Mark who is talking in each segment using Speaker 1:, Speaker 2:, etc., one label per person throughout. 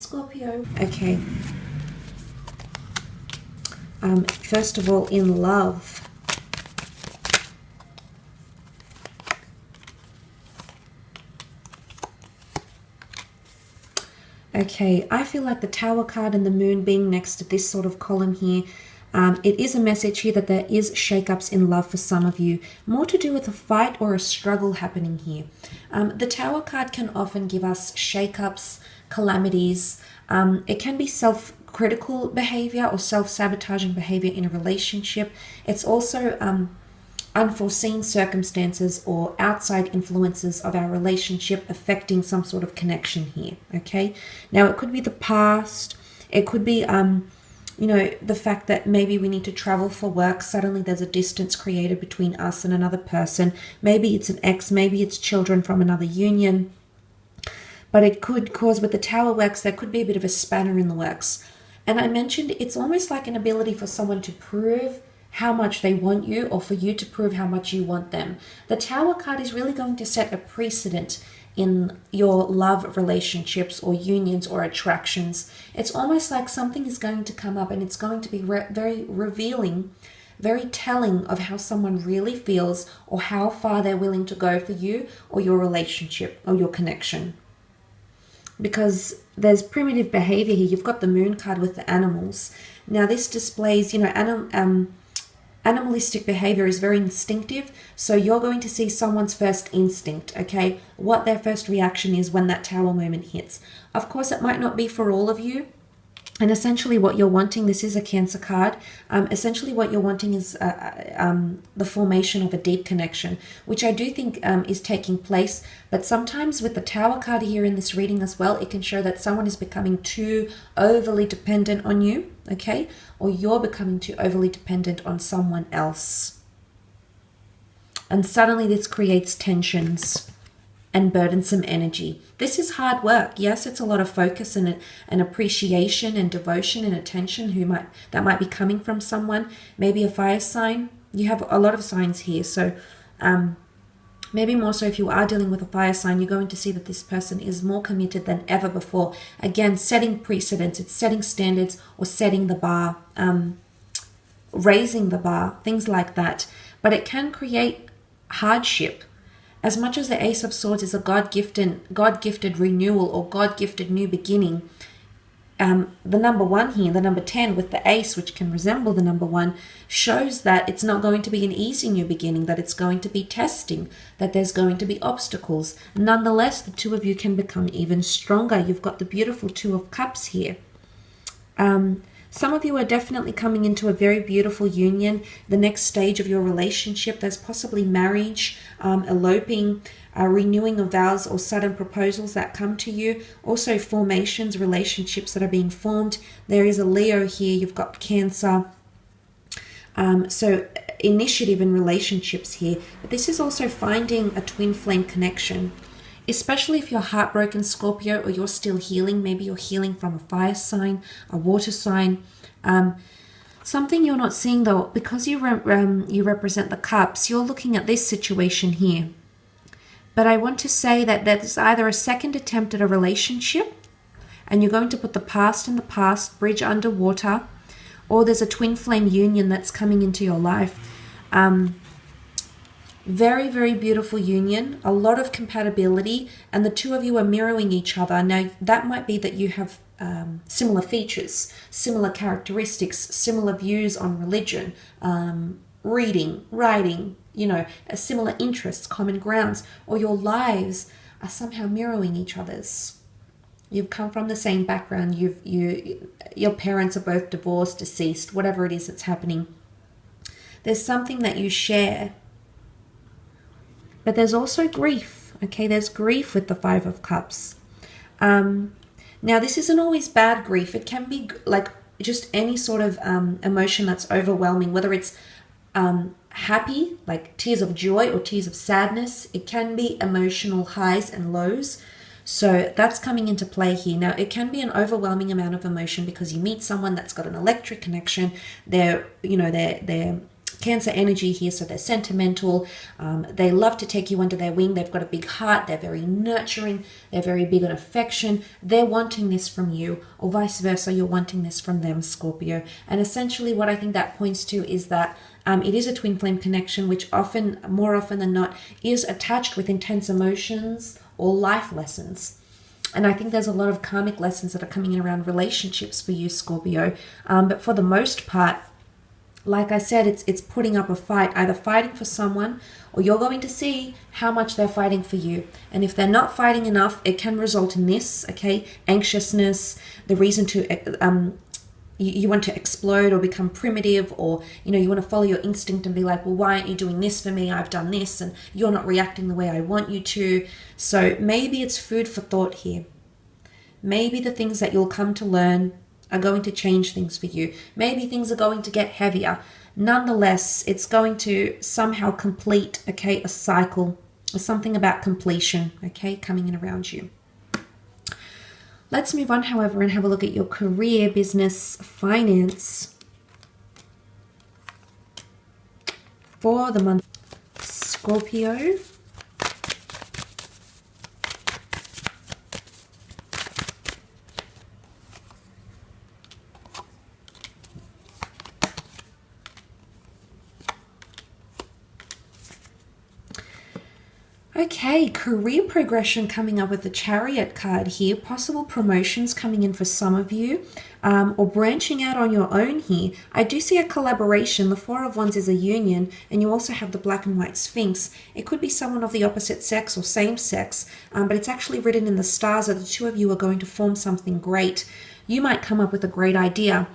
Speaker 1: Scorpio. Okay. First of all, in love. Okay, I feel like the Tower card and the Moon being next to this sort of column here, it is a message here that there is shakeups in love for some of you. More to do with a fight or a struggle happening here. The Tower card can often give us shakeups, calamities. It can be self-critical behavior or self-sabotaging behavior in a relationship. It's also unforeseen circumstances or outside influences of our relationship affecting some sort of connection here. Okay, now it could be the past, it could be the fact that maybe we need to travel for work. Suddenly there's a distance created between us and another person. Maybe it's an ex, maybe it's children from another union, but it could cause, with the Tower works, there could be a bit of a spanner in the works. And I mentioned it's almost like an ability for someone to prove how much they want you, or for you to prove how much you want them. The Tower card is really going to set a precedent in your love relationships or unions or attractions. It's almost like something is going to come up and it's going to be very revealing, very telling of how someone really feels or how far they're willing to go for you or your relationship or your connection. Because there's primitive behavior here. You've got the Moon card with the animals. Now this displays, animalistic behavior is very instinctive, so you're going to see someone's first instinct, okay? What their first reaction is when that Tower moment hits. Of course, it might not be for all of you. And essentially what you're wanting, this is a Cancer card, essentially what you're wanting is the formation of a deep connection, which I do think is taking place. But sometimes with the Tower card here in this reading as well, it can show that someone is becoming too overly dependent on you, okay? Or you're becoming too overly dependent on someone else. And suddenly this creates tensions and burdensome energy. This is hard work. Yes, it's a lot of focus and appreciation and devotion and attention that might be coming from someone. Maybe a fire sign. You have a lot of signs here, so maybe more so if you are dealing with a fire sign, you're going to see that this person is more committed than ever before. Again, setting precedents, it's setting standards or setting the bar, raising the bar, things like that. But it can create hardship. As much as the Ace of Swords is a God-gifted renewal or God-gifted new beginning, the number 1 here, the number 10 with the Ace, which can resemble the number 1, shows that it's not going to be an easy new beginning, that it's going to be testing, that there's going to be obstacles. Nonetheless, the two of you can become even stronger. You've got the beautiful Two of Cups here. Some of you are definitely coming into a very beautiful union, the next stage of your relationship. There's possibly marriage, eloping, renewing of vows or sudden proposals that come to you. Also formations, relationships that are being formed. There is a Leo here, you've got Cancer. So initiative in relationships here. But this is also finding a twin flame connection. Especially if you're heartbroken, Scorpio, or you're still healing. Maybe you're healing from a fire sign, a water sign. Something you're not seeing though, because you represent the cups, you're looking at this situation here. But I want to say that there's either a second attempt at a relationship, and you're going to put the past in the past, bridge underwater, or there's a twin flame union that's coming into your life. Very, very beautiful union, a lot of compatibility, and the two of you are mirroring each other. Now, that might be that you have similar features, similar characteristics, similar views on religion, reading, writing, similar interests, common grounds, or your lives are somehow mirroring each other's. You've come from the same background, your parents are both divorced, deceased, whatever it is that's happening. There's something that you share. But there's also grief, okay? There's grief with the Five of Cups. Now, this isn't always bad grief. It can be like just any sort of emotion that's overwhelming, whether it's happy, like tears of joy, or tears of sadness. It can be emotional highs and lows. So that's coming into play here. Now, it can be an overwhelming amount of emotion because you meet someone that's got an electric connection. They're Cancer energy here, so they're sentimental. They love to take you under their wing. They've got a big heart. They're very nurturing. They're very big on affection. They're wanting this from you, or vice versa, you're wanting this from them, Scorpio. And essentially what I think that points to is that it is a twin flame connection, which often, more often than not, is attached with intense emotions or life lessons. And I think there's a lot of karmic lessons that are coming in around relationships for you, Scorpio. But for the most part, like I said, it's putting up a fight, either fighting for someone, or you're going to see how much they're fighting for you. And if they're not fighting enough, it can result in this, okay? Anxiousness, the reason to, you want to explode or become primitive, or, you want to follow your instinct and be like, well, why aren't you doing this for me? I've done this and you're not reacting the way I want you to. So maybe it's food for thought here. Maybe the things that you'll come to learn are going to change things for you. Maybe things are going to get heavier. Nonetheless, it's going to somehow complete, okay, a cycle, or something about completion, okay, coming in around you. Let's move on, however, and have a look at your career, business, finance for the month. Scorpio. Okay, career progression coming up with the Chariot card here. Possible promotions coming in for some of you, or branching out on your own here. I do see a collaboration. The Four of Wands is a union, and you also have the Black and White Sphinx. It could be someone of the opposite sex or same sex, but it's actually written in the stars that the two of you are going to form something great. You might come up with a great idea.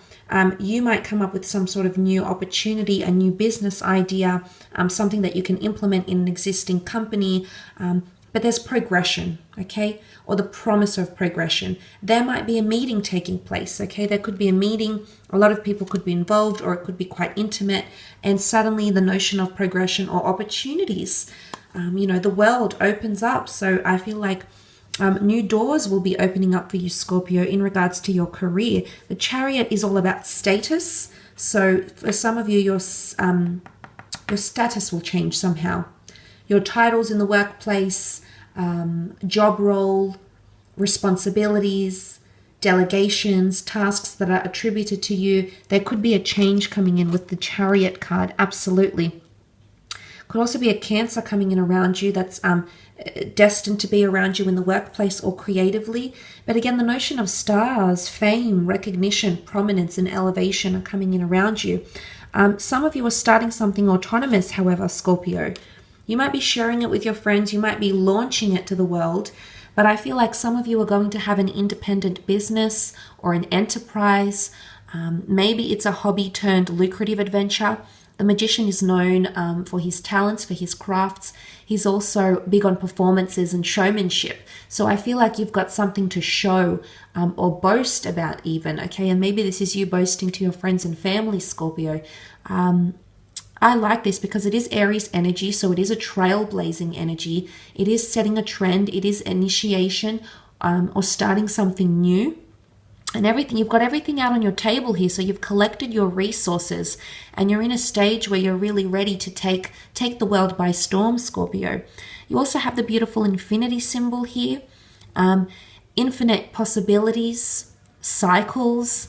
Speaker 1: You might come up with some sort of new opportunity, a new business idea, something that you can implement in an existing company. But there's progression, okay? Or the promise of progression. There might be a meeting taking place, okay? There could be a meeting. A lot of people could be involved, or it could be quite intimate. And suddenly the notion of progression or opportunities, the world opens up. So I feel like new doors will be opening up for you, Scorpio, in regards to your career. The Chariot is all about status. So for some of you, your status will change somehow. Your titles in the workplace, job role, responsibilities, delegations, tasks that are attributed to you. There could be a change coming in with the Chariot card, absolutely. Could also be a Cancer coming in around you that's destined to be around you in the workplace or creatively. But again, the notion of stars, fame, recognition, prominence, and elevation are coming in around you. Some of you are starting something autonomous, however, Scorpio. You might be sharing it with your friends. You might be launching it to the world. But I feel like some of you are going to have an independent business or an enterprise. Maybe it's a hobby turned lucrative adventure. The Magician is known for his talents, for his crafts. He's also big on performances and showmanship. So I feel like you've got something to show or boast about even, okay? And maybe this is you boasting to your friends and family, Scorpio. I like this because it is Aries energy, so it is a trailblazing energy. It is setting a trend. It is initiation or starting something new. And everything, you've got everything out on your table here. So you've collected your resources and you're in a stage where you're really ready to take the world by storm, Scorpio. You also have the beautiful infinity symbol here. Infinite possibilities, cycles,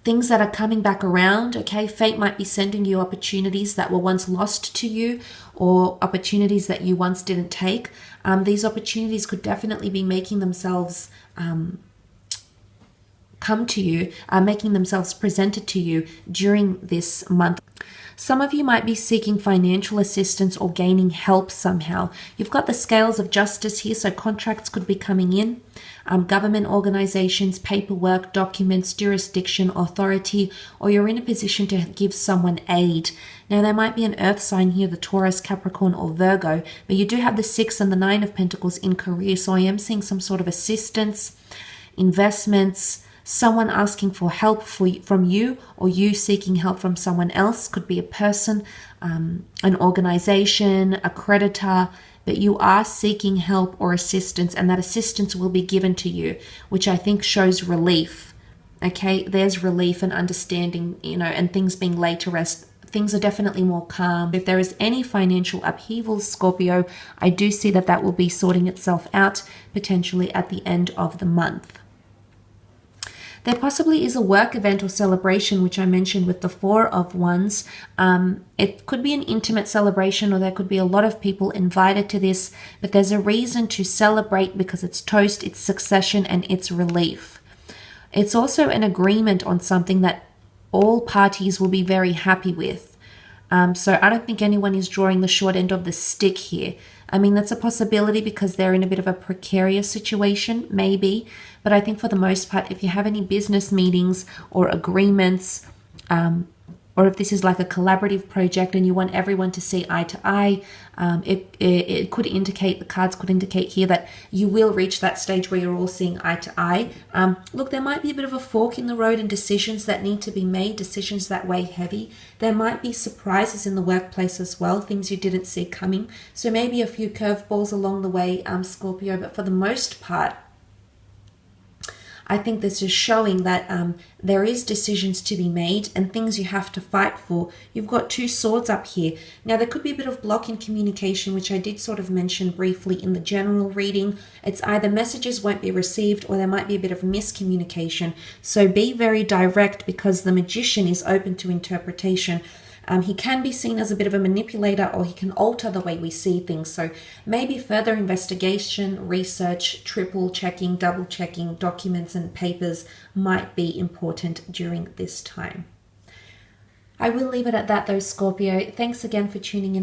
Speaker 1: things that are coming back around, okay? Fate might be sending you opportunities that were once lost to you, or opportunities that you once didn't take. These opportunities could definitely be making themselves come to you, making themselves presented to you during this month. Some of you might be seeking financial assistance or gaining help somehow. You've got the scales of justice here, so contracts could be coming in. Government organizations, paperwork, documents, jurisdiction, authority, or you're in a position to give someone aid. Now, there might be an earth sign here, the Taurus, Capricorn, or Virgo, but you do have the 6 and the 9 of Pentacles in career, so I am seeing some sort of assistance, investments, someone asking for help from you, or you seeking help from someone else. Could be a person, an organization, a creditor, but you are seeking help or assistance, and that assistance will be given to you, which I think shows relief. Okay, there's relief and understanding, and things being laid to rest. Things are definitely more calm. If there is any financial upheaval, Scorpio, I do see that that will be sorting itself out potentially at the end of the month. There possibly is a work event or celebration, which I mentioned with the Four of Wands. It could be an intimate celebration, or there could be a lot of people invited to this, but there's a reason to celebrate because it's toast, it's succession, and it's relief. It's also an agreement on something that all parties will be very happy with. So I don't think anyone is drawing the short end of the stick here. I mean, that's a possibility because they're in a bit of a precarious situation, maybe. But I think for the most part, if you have any business meetings or agreements, or if this is like a collaborative project and you want everyone to see eye to eye, it could indicate, the cards could indicate here that you will reach that stage where you're all seeing eye to eye. Look, there might be a bit of a fork in the road and decisions that need to be made, decisions that weigh heavy. There might be surprises in the workplace as well, things you didn't see coming. So maybe a few curveballs along the way, Scorpio, but for the most part, I think this is showing that there is decisions to be made and things you have to fight for. You've got two swords up here. Now, there could be a bit of block in communication, which I did sort of mention briefly in the general reading. It's either messages won't be received or there might be a bit of miscommunication. So be very direct because the Magician is open to interpretation. He can be seen as a bit of a manipulator, or he can alter the way we see things. So maybe further investigation, research, triple checking, double checking documents and papers might be important during this time. I will leave it at that though, Scorpio. Thanks again for tuning in.